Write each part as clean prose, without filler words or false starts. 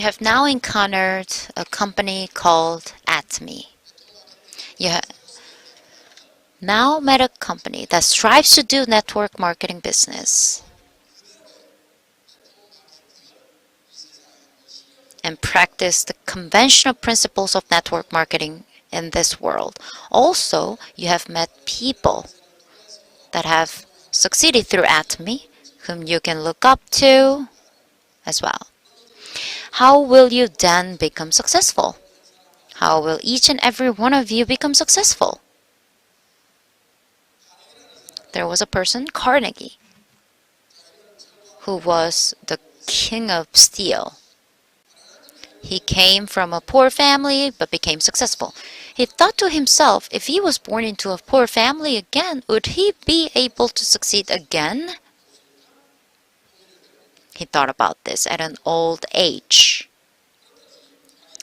have now encountered a company called Atomy. You have now met a company that strives to do network marketing business and practice the conventional principles of network marketing in this world. Also, you have met people that have succeeded through Atomy, whom you can look up to as well. How will you then become successful? How will each and every one of you become successful? There was a person, Carnegie, who was the king of steel. He came from a poor family but became successful. He thought to himself, if he was born into a poor family again, would he be able to succeed again? He thought about this at an old age.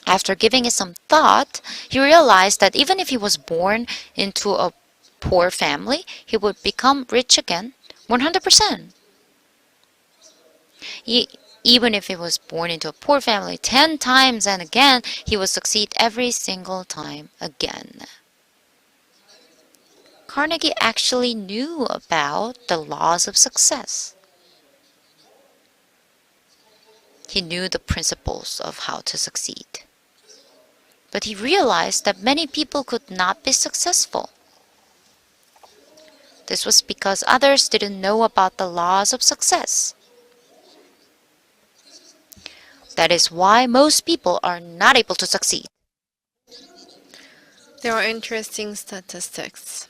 After giving it some thought, he realized that even if he was born into a poor family, he would become rich again 100%. Even if he was born into a poor family 10 times and again, he would succeed every single time again. Carnegie actually knew about the laws of success. He knew the principles of how to succeed. But he realized that many people could not be successful. This was because others didn't know about the laws of success. That is why most people are not able to succeed. There are interesting statistics.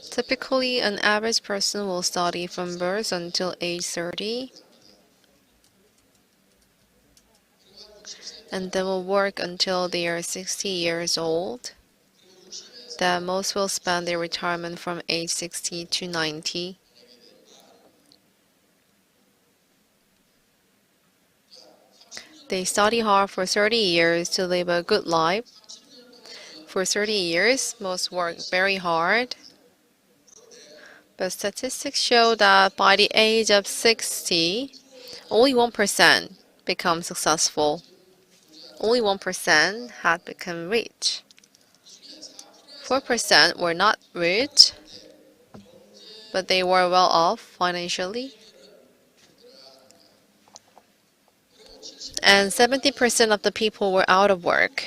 Typically, an average person will study from birth until age 30, and they will work until they are 60 years old. That most will spend their retirement from age 60 to 90. They study hard for 30 years to live a good life. For 30 years, most work very hard. But statistics show that by the age of 60, only 1% become successful. Only 1% had become rich. 4% were not rich, but they were well off financially. And 70% of the people were out of work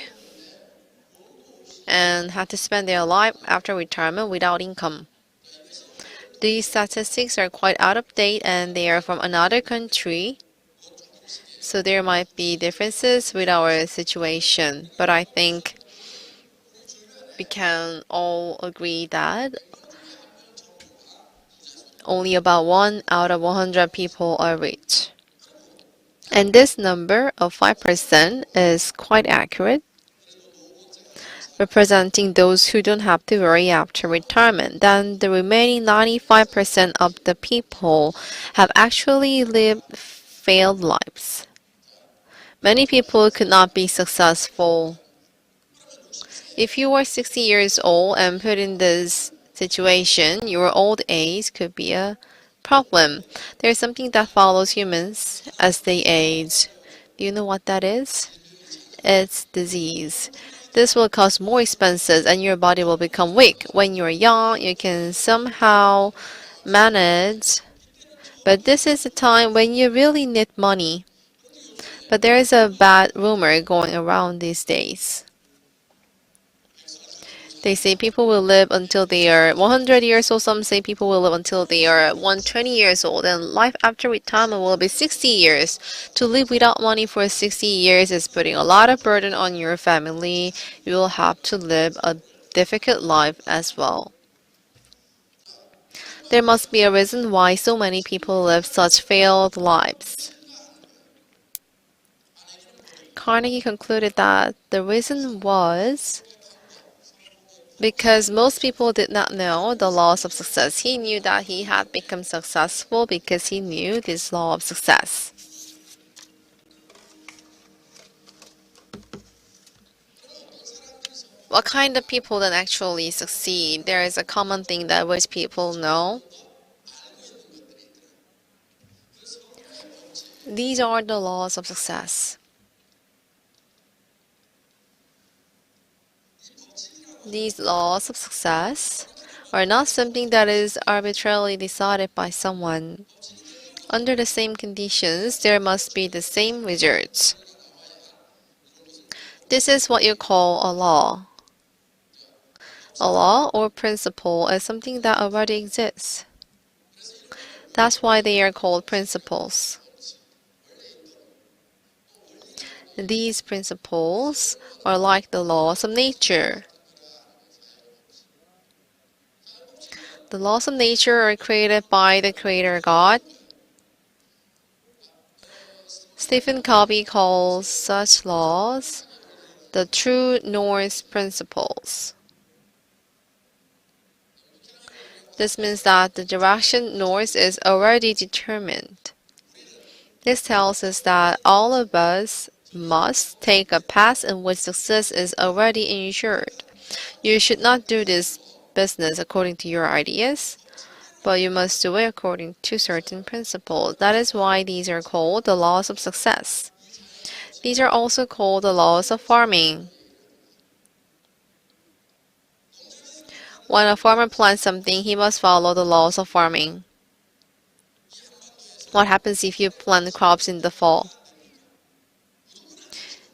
and had to spend their life after retirement without income. These statistics are quite out of date and they are from another country, so there might be differences with our situation. But I think we can all agree that only about 1 out of 100 people are rich. And this number of 5% is quite accurate, representing those who don't have to worry after retirement. Then the remaining 95% of the people have actually lived failed lives. Many people could not be successful. If you are 60 years old and put in this situation, your old age could be a problem. There's something that follows humans as they age. Do you know what that is? It's disease. This will cause more expenses and your body will become weak. When you're young, you can somehow manage, but this is the time when you really need money. But there is a bad rumor going around these days. They say people will live until they are 100 years old. Some say people will live until they are 120 years old. And life after retirement will be 60 years. To live without money for 60 years is putting a lot of burden on your family. You will have to live a difficult life as well. There must be a reason why so many people live such failed lives. Carnegie concluded that the reason was because most people did not know the laws of success. He knew that he had become successful because he knew this law of success. What kind of people then actually succeed? There is a common thing that which people know. These are the laws of success. These laws of success are not something that is arbitrarily decided by someone. Under the same conditions, there must be the same results. This is what you call a law. A law or principle is something that already exists. That's why they are called principles. These principles are like the laws of nature. The laws of nature are created by the Creator God. Stephen Covey calls such laws the true North principles. This means that the direction north is already determined. This tells us that all of us must take a path in which success is already ensured. You should not do this business according to your ideas, but you must do it according to certain principles. That is why these are called the laws of success. These are also called the laws of farming. When a farmer plants something, he must follow the laws of farming. What happens if you plant crops in the fall?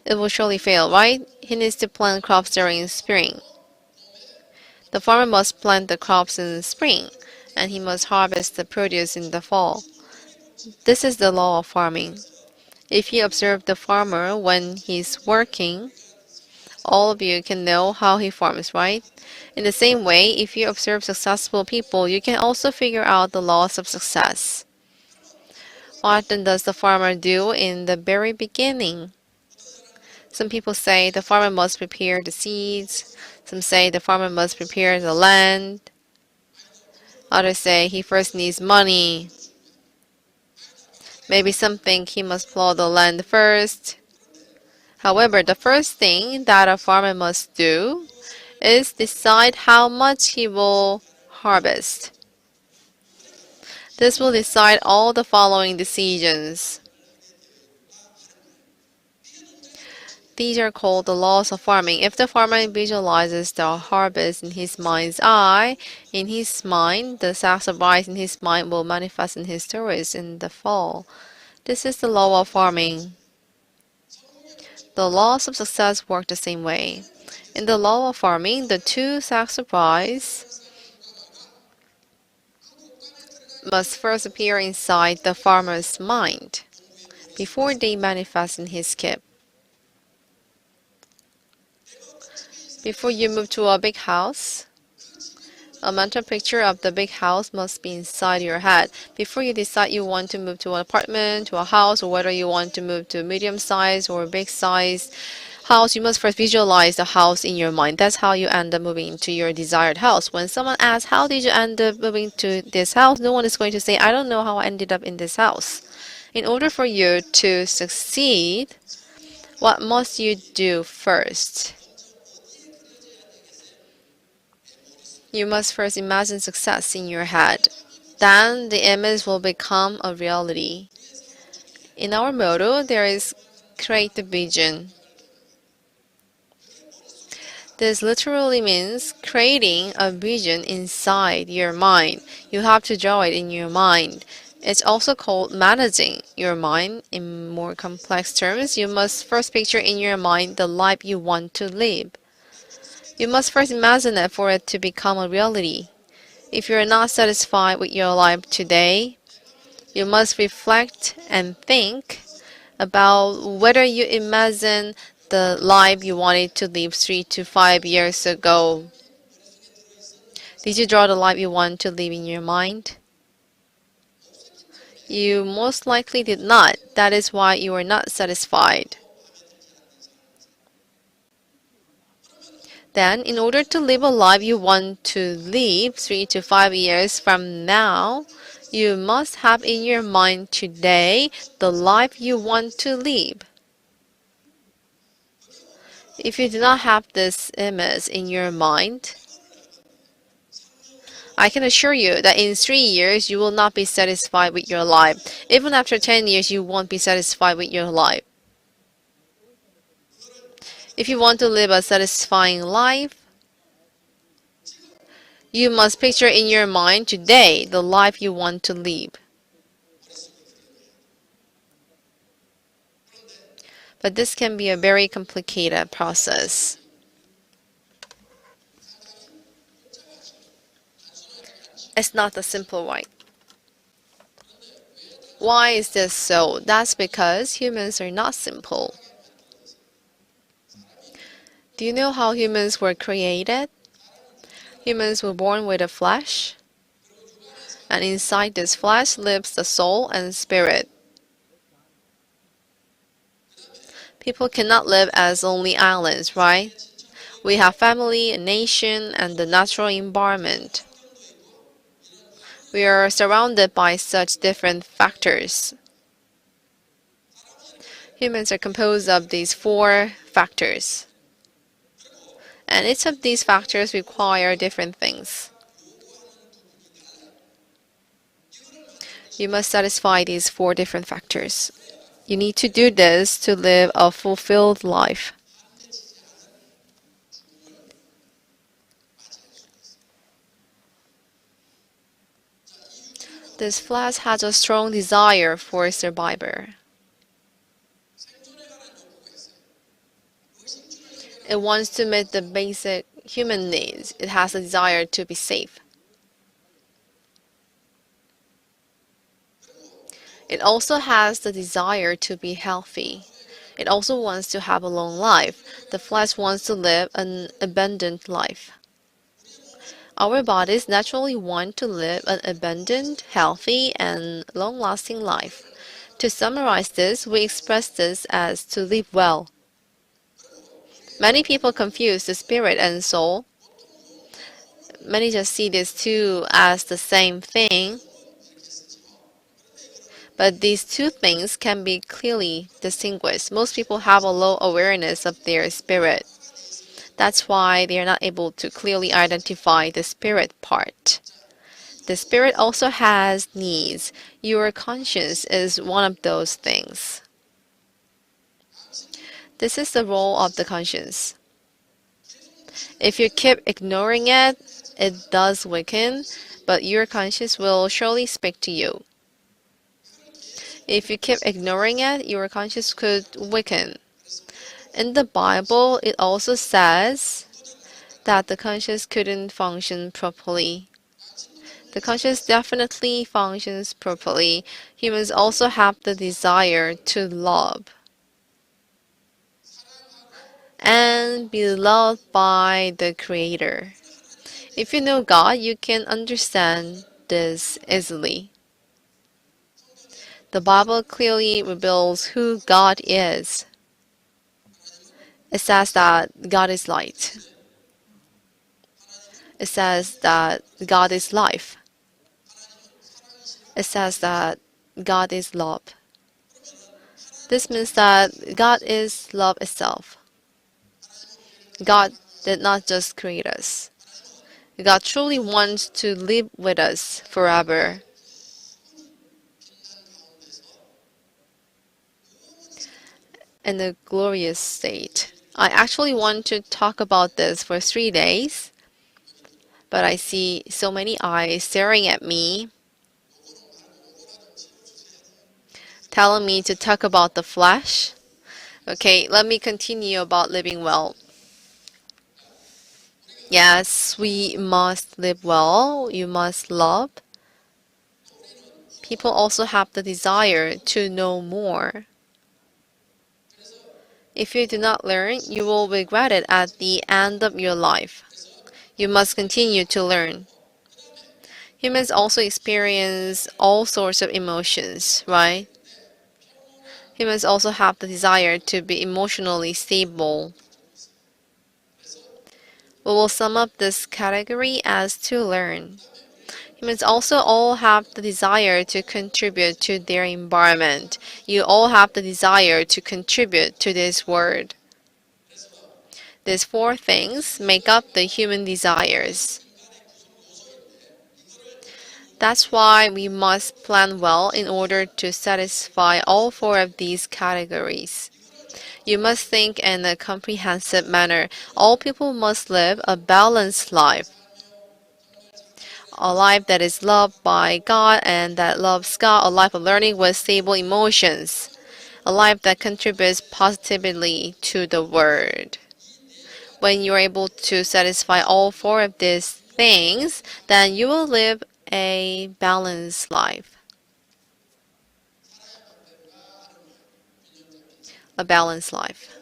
It will surely fail, right? He needs to plant crops during spring. The farmer must plant the crops in spring, and he must harvest the produce in the fall. This is the law of farming. If you observe the farmer when he's working, all of you can know how he farms, right? In the same way, if you observe successful people, you can also figure out the laws of success. What then does the farmer do in the very beginning? Some people say the farmer must prepare the seeds. Some say the farmer must prepare the land. Others say he first needs money. Maybe some think he must plow the land first. However, the first thing that a farmer must do is decide how much he will harvest. This will decide all the following decisions. These are called the laws of farming. If the farmer visualizes the harvest in his mind's eye, in his mind, the sacks of rice in his mind will manifest in his stories in the fall. This is the law of farming. The laws of success work the same way. In the law of farming, the 2 sacks of rice must first appear inside the farmer's mind before they manifest in his skip. Before you move to a big house, a mental picture of the big house must be inside your head. Before you decide you want to move to an apartment, to a house, or whether you want to move to a medium-sized or big-sized house, you must first visualize the house in your mind. That's how you end up moving to your desired house. When someone asks, how did you end up moving to this house? No one is going to say, I don't know how I ended up in this house. In order for you to succeed, what must you do first? You must first imagine success in your head. Then the image will become a reality. In our motto, there is create the vision. This literally means creating a vision inside your mind. You have to draw it in your mind. It's also called managing your mind. In more complex terms, you must first picture in your mind the life you want to live. You must first imagine it for it to become a reality. If you're not satisfied with your life today, you must reflect and think about whether you imagine the life you wanted to live 3 to 5 years ago. Did you draw the life you want to live in your mind? You most likely did not. That is why you are not satisfied. Then, in order to live a life you want to live 3 to 5 years from now, you must have in your mind today the life you want to live. If you do not have this image in your mind, I can assure you that in 3 years, you will not be satisfied with your life. Even after 10 years, you won't be satisfied with your life. If you want to live a satisfying life, you must picture in your mind today the life you want to live. But this can be a very complicated process. It's not a simple one. Why is this so? That's because humans are not simple. Do you know how humans were created? Humans were born with a flesh, and inside this flesh lives the soul and spirit. People cannot live as only islands, right? We have family, a nation, and the natural environment. We are surrounded by such different factors. Humans are composed of these four factors, and each of these factors require different things. You must satisfy these four different factors. You need to do this to live a fulfilled life. This flesh has a strong desire for survival. It wants to meet the basic human needs. It has a desire to be safe. It also has the desire to be healthy. It also wants to have a long life. The flesh wants to live an abundant life. Our bodies naturally want to live an abundant, healthy, and long-lasting life. To summarize this, we express this as to live well. Many people confuse the spirit and soul. Many just see these two as the same thing. But these two things can be clearly distinguished. Most people have a low awareness of their spirit. That's why they are not able to clearly identify the spirit part. The spirit also has needs. Your conscience is one of those things. This is the role of the conscience. If you keep ignoring it, it does weaken, but your conscience will surely speak to you. If you keep ignoring it, your conscience could weaken. In the Bible, it also says that the conscience couldn't function properly. The conscience definitely functions properly. Humans also have the desire to love and be loved by the Creator. If you know God, you can understand this easily. The Bible clearly reveals who God is. It says that God is light. It says that God is life. It says that God is love. This means that God is love itself. God did not just create us. God truly wants to live with us forever. In a glorious state. I actually want to talk about this for 3 days, but I see so many eyes staring at me, telling me to talk about the flesh. Okay, let me continue about living well. Yes, we must live well. You must love. People also have the desire to know more. If you do not learn, you will regret it at the end of your life. You must continue to learn. Humans also experience all sorts of emotions, right? Humans also have the desire to be emotionally stable. We will sum up this category as to learn. Humans also all have the desire to contribute to their environment. You all have the desire to contribute to this world. These four things make up the human desires. That's why we must plan well in order to satisfy all four of these categories. You must think in a comprehensive manner. All people must live a balanced life, a life that is loved by God and that loves God, a life of learning with stable emotions, a life that contributes positively to the world. When you are able to satisfy all four of these things, then you will live a balanced life. A balanced life.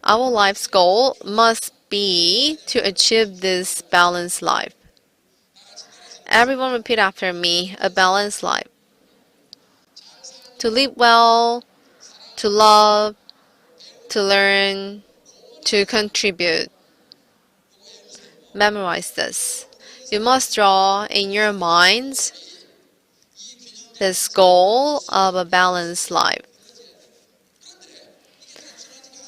Our life's goal must be to achieve this balanced life. Everyone repeat after me, a balanced life. To live well, to love, to learn, to contribute. Memorize this. You must draw in your minds this goal of a balanced life.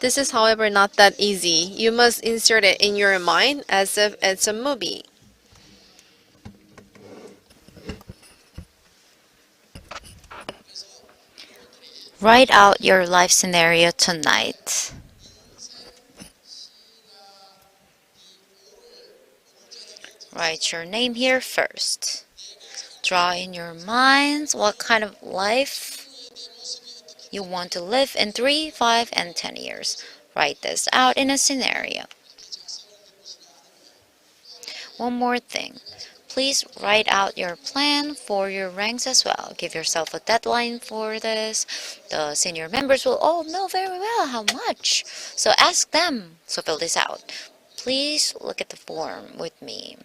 This is, however, not that easy. You must insert it in your mind as if it's a movie. Write out your life scenario tonight. Write your name here first. Draw in your minds what kind of life you want to live in 3, 5, and 10 years. Write this out in a scenario. One more thing. Please write out your plan for your ranks as well. Give yourself a deadline for this. The senior members will all know very well how much. So ask them. So fill this out. Please look at the form with me.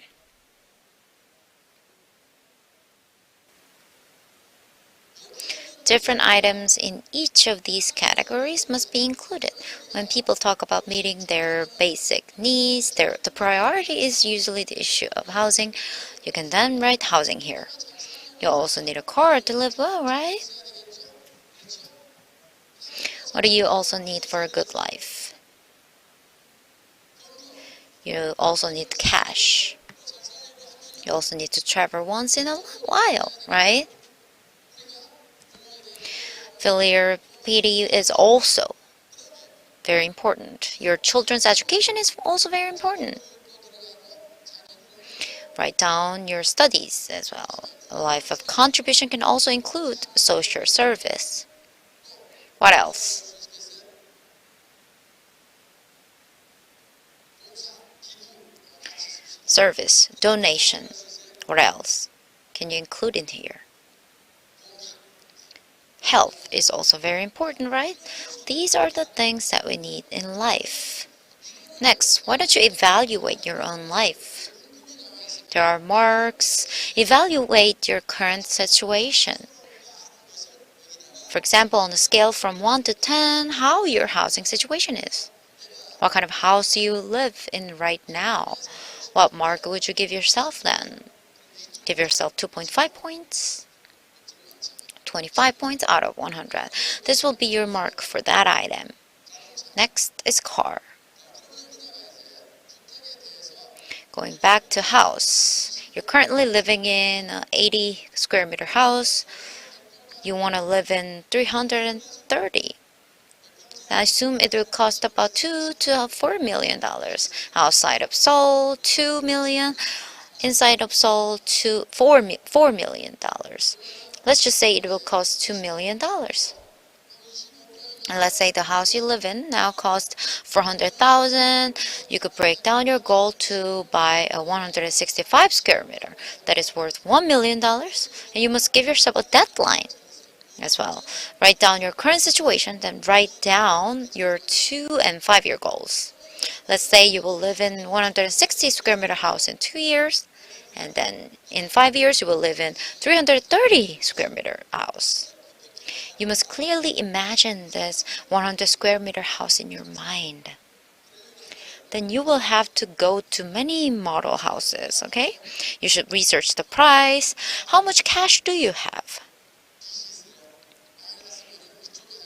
Different items in each of these categories must be included. When people talk about meeting their basic needs, the priority is usually the issue of housing. You can then write housing here. You also need a car to live well, right? What do you also need for a good life? You also need cash. You also need to travel once in a while, right? Philanthropy is also very important. Your children's education is also very important. Write down your studies as well. A life of contribution can also include social service. What else? Service, donation. What else can you include in here? Health is also very important, right? These are the things that we need in life. Next, why don't you evaluate your own life? There are marks. Evaluate your current situation. For example, on a scale from 1 to 10, how your housing situation is. What kind of house do you live in right now? What mark would you give yourself then? Give yourself 2.5 points. 25 points out of 100. This will be your mark for that item. Next is car. Going back to house. You're currently living in an 80 square meter house. You want to live in 330. I assume it will cost about $2 to $4 million. Outside of Seoul, $2 million. Inside of Seoul, $4 million. Let's just say it will cost $2 million. And let's say the house you live in now costs $400,000. You could break down your goal to buy a 165 square meter that is worth $1 million. And you must give yourself a deadline as well. Write down your current situation, then write down your 2 and 5 year goals. Let's say you will live in 160 square meter house in 2 years. And then in 5 years, you will live in 330 square meter house. You must clearly imagine this 100 square meter house in your mind. Then you will have to go to many model houses, okay? You should research the price. How much cash do you have?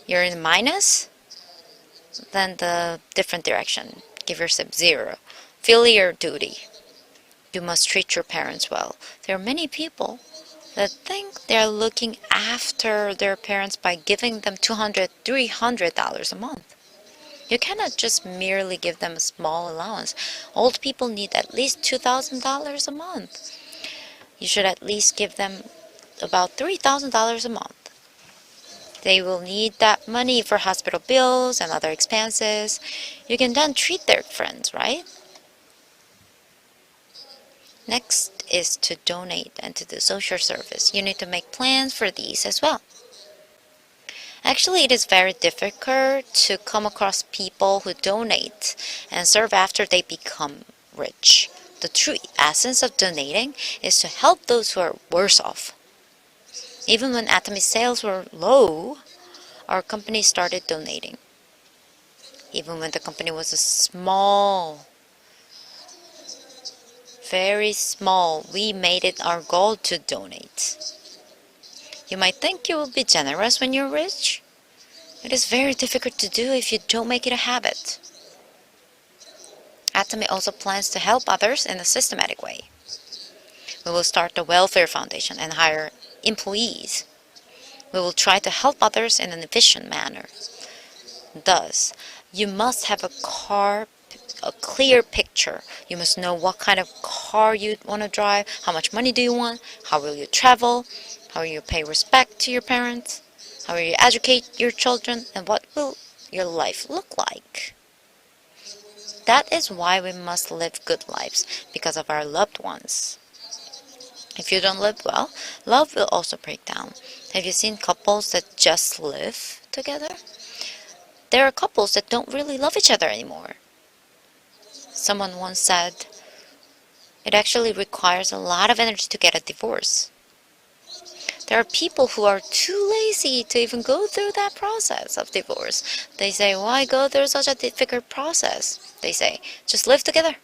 You're in minus? Then the different direction. Give yourself 0. Filial duty. You must treat your parents well. There are many people They think they're looking after their parents by giving them $200, $300 a month. You cannot just merely give them a small allowance. Old people need at least $2,000 a month. You should at least give them about $3,000 a month. They will need that money for hospital bills and other expenses. You can then treat their friends, right? Next is to donate and to do social service. You need to make plans for these as well. Actually, it is very difficult to come across people who donate and serve after they become rich. The true essence of donating is to help those who are worse off. Even when Atomy sales were low, our company started donating. Even when the company was a small, very small, we made it our goal to donate. You might think you will be generous when you're rich. It is very difficult to do if you don't make it a habit. Atomy also plans to help others in a systematic way. We will start a welfare foundation and hire employees. We will try to help others in an efficient manner. Thus, you must have a clear picture. You must know what kind of car you want to drive, how much money do you want, how will you travel, how will you pay respect to your parents, how will you educate your children, and what will your life look like. That is why we must live good lives, because of our loved ones. If you don't live well, love will also break down. Have you seen couples that just live together? There are couples that don't really love each other anymore. Someone once said, it actually requires a lot of energy to get a divorce. There are people who are too lazy to even go through that process of divorce. They say, why go through such a difficult process? They say, just live together.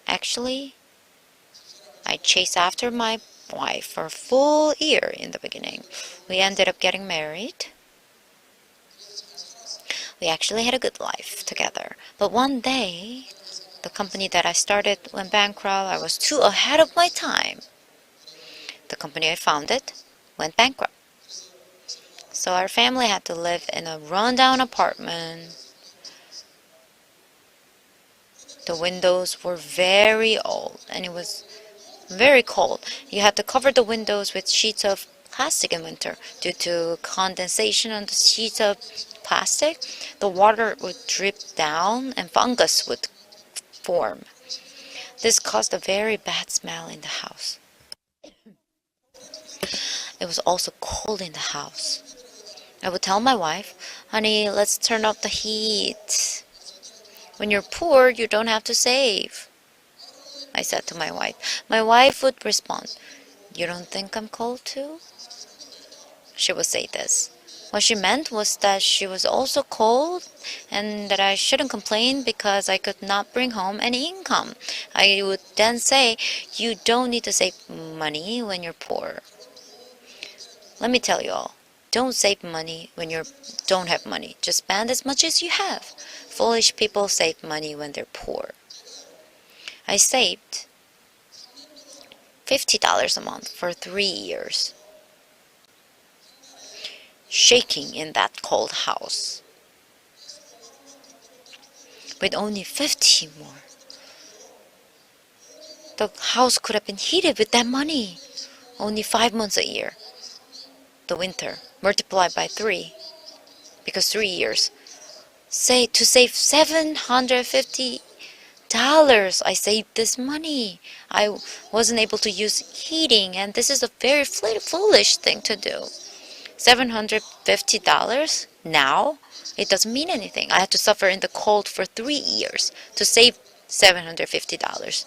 Actually, I chased after my wife for a full year in the beginning. We ended up getting married. We actually had a good life together. But one day, the company that I started went bankrupt. I was too ahead of my time. The company I founded went bankrupt. So our family had to live in a rundown apartment. The windows were very old and it was very cold. You had to cover the windows with sheets of plastic in winter. Due to condensation on the sheets of plastic, the water would drip down and fungus would form. This caused a very bad smell in the house. It was also cold in the house. I would tell my wife, honey, let's turn up the heat. When you're poor, you don't have to save, I said to my wife. My wife would respond, you don't think I'm cold too? She would say this. What she meant was that she was also cold and that I shouldn't complain because I could not bring home any income. I would then say, you don't need to save money when you're poor. Let me tell you all, don't save money when you don't have money. Just spend as much as you have. Foolish people save money when they're poor. I saved $50 a month for 3 years. Shaking in that cold house. With only 50 more. The house could have been heated with that money. Only 5 months a year. The winter multiplied by 3. Because 3 years. To save $750, I saved this money. I wasn't able to use heating, and this is a very foolish thing to do. $750 now, it doesn't mean anything. I had to suffer in the cold for 3 years to save $750.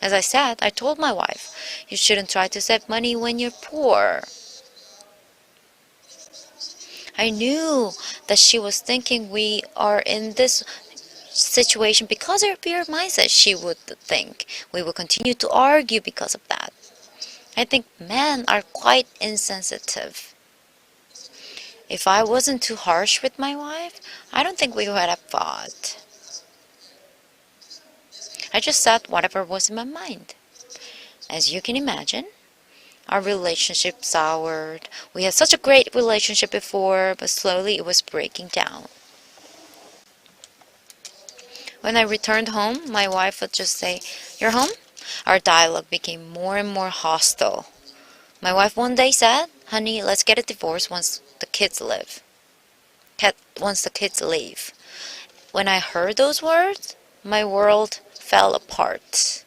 As I said, I told my wife, you shouldn't try to save money when you're poor. I knew that she was thinking we are in this situation because of her mindset. She would think we will continue to argue because of that. I think men are quite insensitive. If I wasn't too harsh with my wife, I don't think we would have fought. I just said whatever was in my mind. As you can imagine, our relationship soured. We had such a great relationship before, but slowly it was breaking down. When I returned home, my wife would just say, "You're home?" Our dialogue became more and more hostile. My wife one day said, "Honey, let's get a divorce once the kids live. Once the kids leave." When I heard those words, my world fell apart.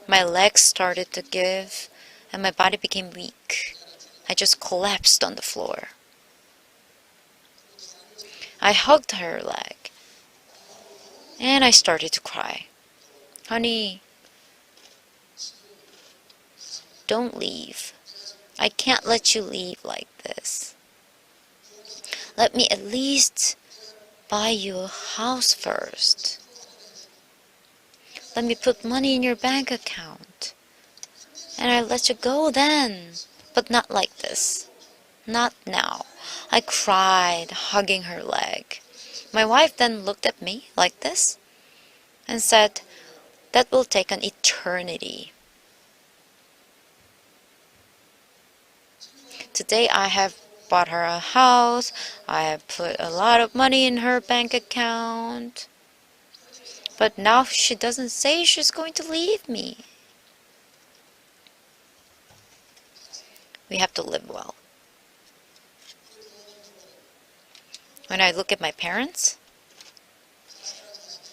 My legs started to give, and my body became weak. I just collapsed on the floor. I hugged her leg, and I started to cry. "Honey, don't leave. I can't let you leave like this. Let me at least buy you a house first. Let me put money in your bank account. And I'll let you go then. But not like this. Not now." I cried, hugging her leg. My wife then looked at me like this and said, "That will take an eternity." Today I have bought her a house. I have put a lot of money in her bank account. But now she doesn't say she's going to leave me. We have to live well. When I look at my parents,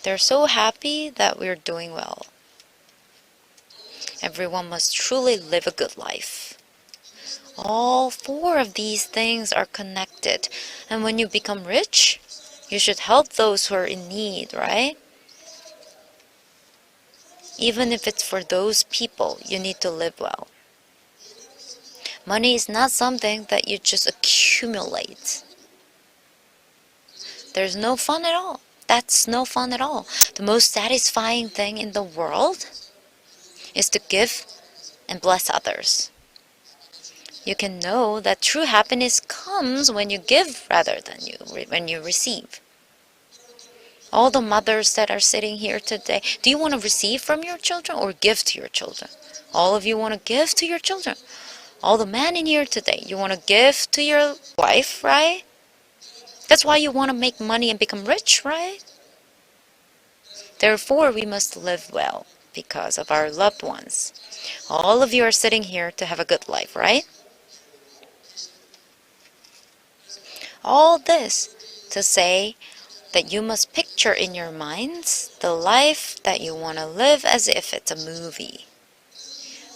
they're so happy that we're doing well. Everyone must truly live a good life. All four of these things are connected. And when you become rich, you should help those who are in need, right? Even if it's for those people, you need to live well. Money is not something that you just accumulate. There's no fun at all. That's no fun at all. The most satisfying thing in the world is to give and bless others. You can know that true happiness comes when you give rather than when you receive. All the mothers that are sitting here today, do you want to receive from your children or give to your children? All of you want to give to your children. All the men in here today, you want to give to your wife, right? That's why you want to make money and become rich, right? Therefore, we must live well because of our loved ones. All of you are sitting here to have a good life, right? All this to say that you must picture in your minds the life that you want to live as if it's a movie.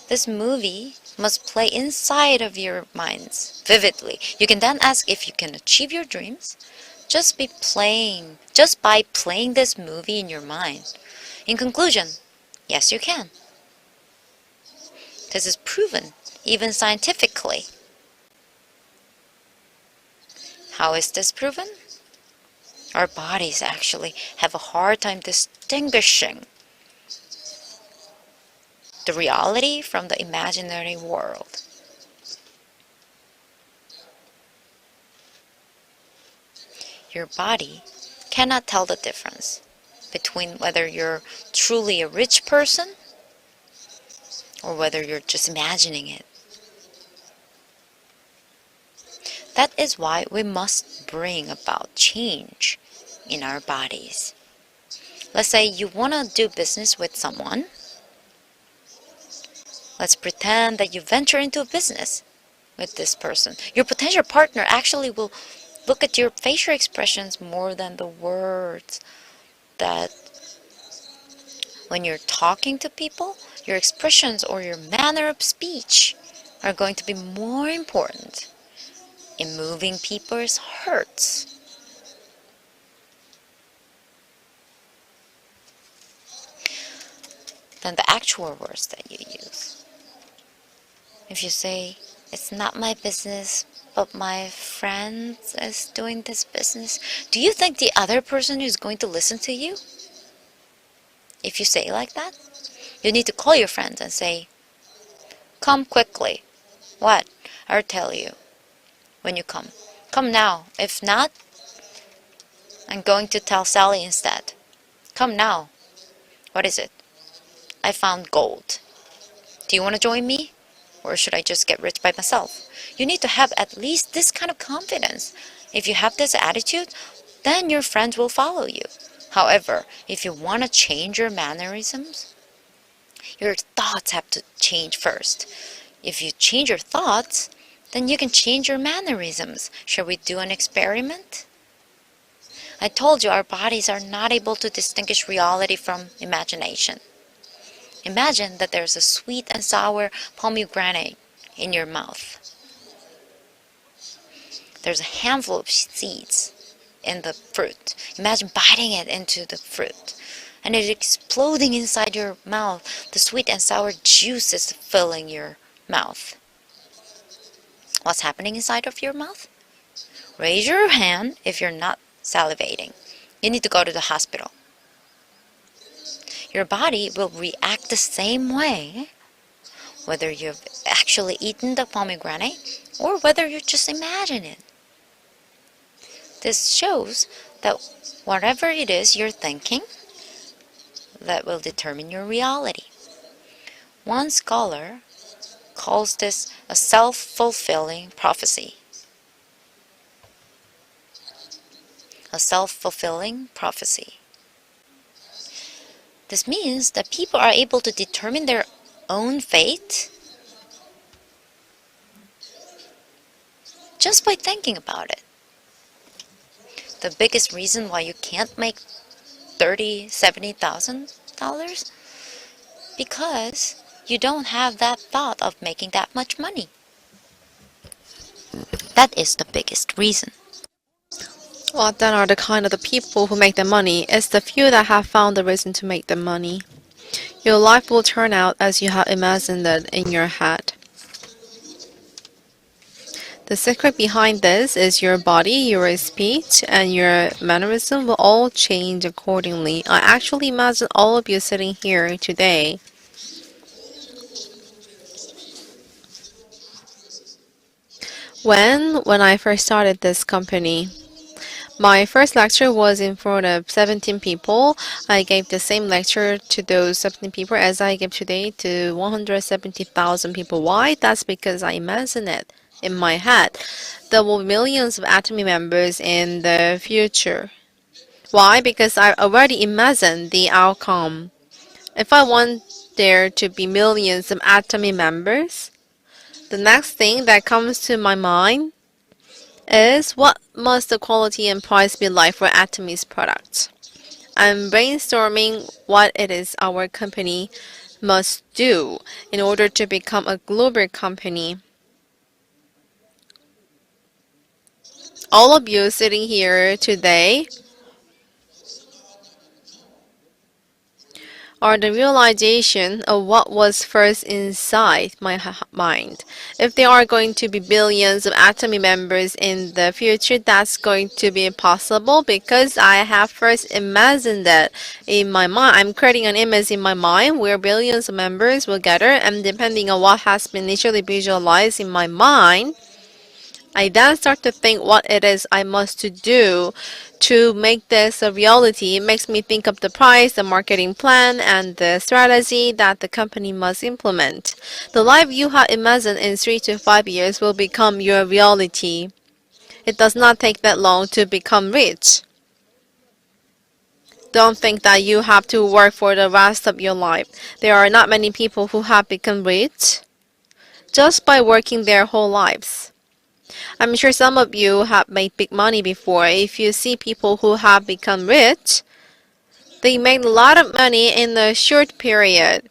This movie must play inside of your minds vividly. You can then ask if you can achieve your dreams just by playing this movie in your mind. In conclusion, yes, you can. This is proven, even scientifically. How is this proven? Our bodies actually have a hard time distinguishing the reality from the imaginary world. Your body cannot tell the difference between whether you're truly a rich person or whether you're just imagining it. That is why we must bring about change in our bodies. Let's say you want to do business with someone. Let's pretend that you venture into a business with this person. Your potential partner actually will look at your facial expressions more than the words. That when you're talking to people, your expressions or your manner of speech are going to be more important in moving people's hearts. Than the actual words that you use. If you say, "It's not my business, but my friend is doing this business," do you think the other person is going to listen to you? If you say like that, you need to call your friends and say, "Come quickly." What? I'll tell you when you come. Come now. If not, I'm going to tell Sally instead. Come now. What is it? I found gold. Do you want to join me? Or should I just get rich by myself? You need to have at least this kind of confidence. If you have this attitude, then your friends will follow you. However, if you want to change your mannerisms, your thoughts have to change first. If you change your thoughts, then you can change your mannerisms. Shall we do an experiment? I told you our bodies are not able to distinguish reality from imagination. Imagine that there's a sweet and sour pomegranate in your mouth. There's a handful of seeds in the fruit. Imagine biting it into the fruit and it exploding inside your mouth. The sweet and sour juice is filling your mouth. What's happening inside of your mouth? Raise your hand if you're not salivating. You need to go to the hospital. Your body will react the same way whether you've actually eaten the pomegranate or whether you just imagine it. This shows that whatever it is you're thinking, that will determine your reality. One scholar calls this a self-fulfilling prophecy. A self-fulfilling prophecy. This means that people are able to determine their own fate just by thinking about it. The biggest reason why you can't make $70,000 because you don't have that thought of making that much money. That is the biggest reason. Well, then are the kind of the people who make the money. It's the few that have found the reason to make the money. Your life will turn out as you have imagined it in your head. The secret behind this is your body, your speech, and your mannerism will all change accordingly. I actually imagine all of you sitting here today. When I first started this company, my first lecture was in front of 17 people. I gave the same lecture to those 17 people as I give today to 170,000 people. Why? That's because I imagine it in my head. There will be millions of Atomy members in the future. Why? Because I already imagined the outcome. If I want there to be millions of Atomy members, the next thing that comes to my mind is what must the quality and price be like for Atomy's products. I'm brainstorming what it is our company must do in order to become a global company. All of you sitting here today are the realization of what was first inside my mind. If there are going to be billions of Atomy members in the future, that's going to be possible because I have first imagined it in my mind. I'm creating an image in my mind where billions of members will gather, and depending on what has been initially visualized in my mind, I then start to think what it is I must to do to make this a reality. It makes me think of the price, the marketing plan, and the strategy that the company must implement. The life you have imagined in 3 to 5 years will become your reality. It does not take that long to become rich. Don't think that you have to work for the rest of your life. There are not many people who have become rich just by working their whole lives. I'm sure some of you have made big money before. If you see people who have become rich, they make a lot of money in a short period.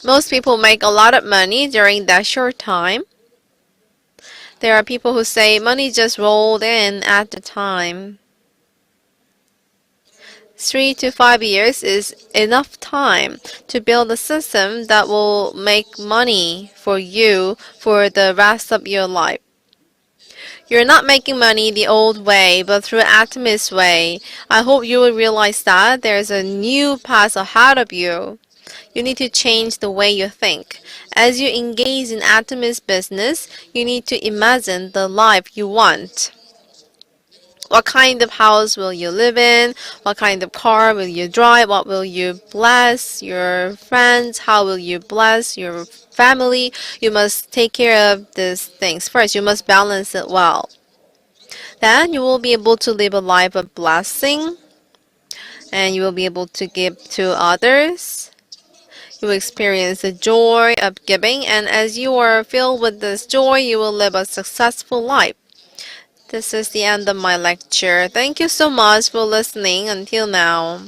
Most people make a lot of money during that short time. There are people who say money just rolled in at the time. 3 to 5 years is enough time to build a system that will make money for you for the rest of your life. You're not making money the old way, but through Atomy's way. I hope you will realize that there's a new path ahead of you. You need to change the way you think. As you engage in Atomy's business, you need to imagine the life you want. What kind of house will you live in? What kind of car will you drive? What will you bless your friends? How will you bless your family? You must take care of these things first. You must balance it well. Then you will be able to live a life of blessing and you will be able to give to others. You will experience the joy of giving, and as you are filled with this joy, you will live a successful life. This is the end of my lecture. Thank you so much for listening until now.